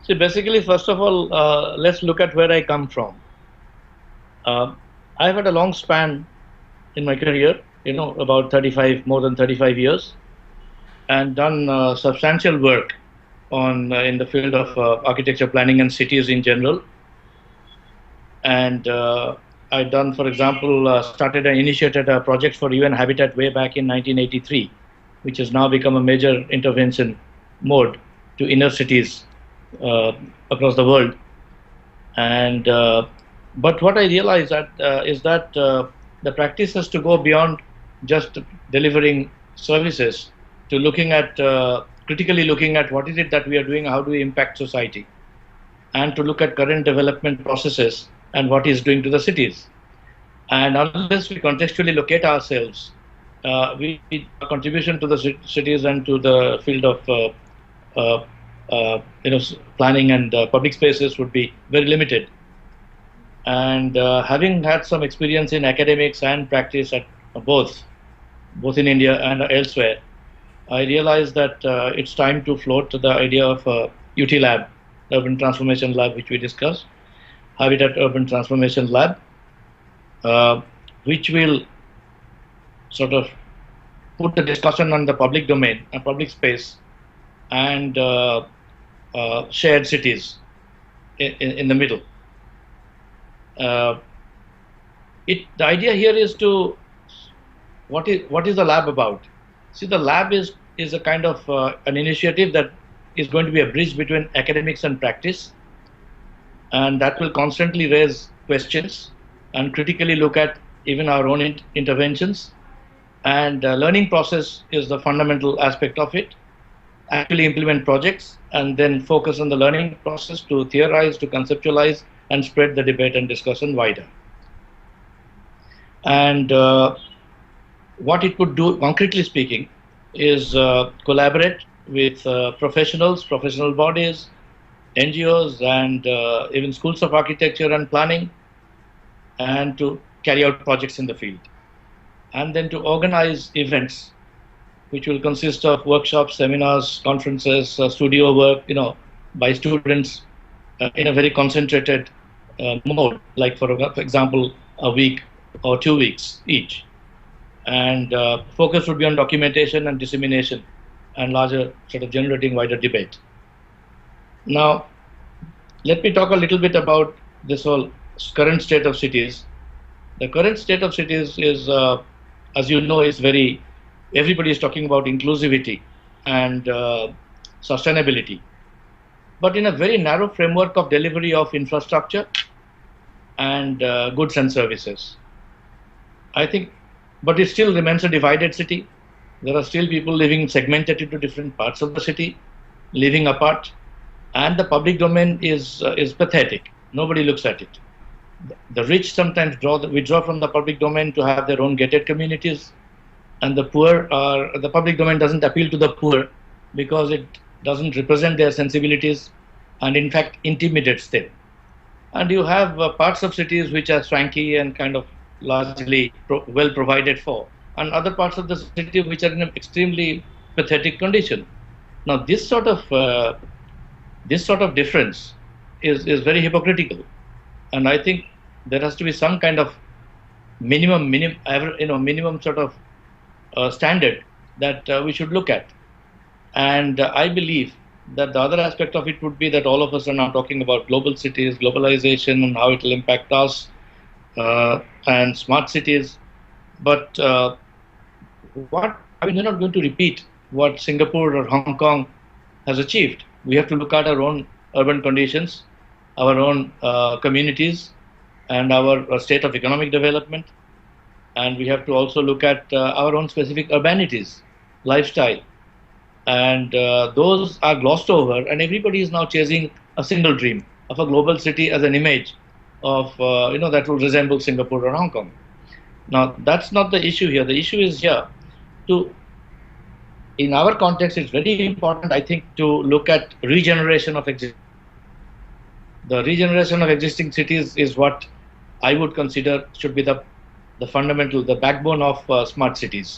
See, basically, first of all, let's look at where I come from. Uh, I've had a long span in my career, about 35, more than 35 years, and done substantial work on in the field of architecture, planning, and cities in general. And I've done, for example, started and initiated a project for UN Habitat way back in 1983, which has now become a major intervention mode to inner cities uh, across the world. And but what I realize is that the practice has to go beyond just delivering services to looking at critically looking at what is it that we are doing, how do we impact society, and to look at current development processes and what is doing to the cities. And unless we contextually locate ourselves, our contribution to the cities and to the field of uh, planning and public spaces would be very limited. And having had some experience in academics and practice at both, both in India and elsewhere, I realized that it's time to float the idea of UT Lab, Urban Transformation Lab, which we discussed, Habitat Urban Transformation Lab, which will sort of put the discussion on the public domain and public space and shared cities in the middle. Uh, the idea here is to what is the lab about? See, the lab is a kind of an initiative that is going to be a bridge between academics and practice, and that will constantly raise questions and critically look at even our own interventions. And learning process is the fundamental aspect of it. Actually implement projects and then focus on the learning process to theorize, to conceptualize, and spread the debate and discussion wider. And what it would do, concretely speaking, is collaborate with professionals, professional bodies, NGOs, and even schools of architecture and planning, and to carry out projects in the field. And then to organize events, which will consist of workshops, seminars, conferences, studio work, by students in a very concentrated mode, like for example, a week or 2 weeks each. And focus would be on documentation and dissemination and larger sort of generating wider debate. Now, let me talk a little bit about this whole current state of cities. The current state of cities is, as you know, is very, everybody is talking about inclusivity and sustainability, but in a very narrow framework of delivery of infrastructure and goods and services. I think, but it still remains a divided city. There are still people living segmented into different parts of the city, living apart, and the public domain is pathetic. Nobody looks at it. The rich sometimes withdraw from the public domain to have their own gated communities, and the public domain doesn't appeal to the poor because it doesn't represent their sensibilities and in fact intimidates them. And you have parts of cities which are swanky and kind of largely well provided for, and other parts of the city which are in an extremely pathetic condition. Now, this sort of difference is very hypocritical, and I think there has to be some kind of minimum sort of standard that we should look at. And I believe that the other aspect of it would be that all of us are now talking about global cities, globalization, and how it will impact us, and smart cities. But we're not going to repeat what Singapore or Hong Kong has achieved. We have to look at our own urban conditions, our own communities, and our state of economic development. And we have to also look at our own specific urbanities, lifestyle. And those are glossed over, and everybody is now chasing a single dream of a global city as an image of, that will resemble Singapore or Hong Kong. Now, that's not the issue here. The issue is here in our context, it's very important, I think, to look at regeneration of existing. The regeneration of existing cities is what I would consider should be the fundamental, the backbone of smart cities.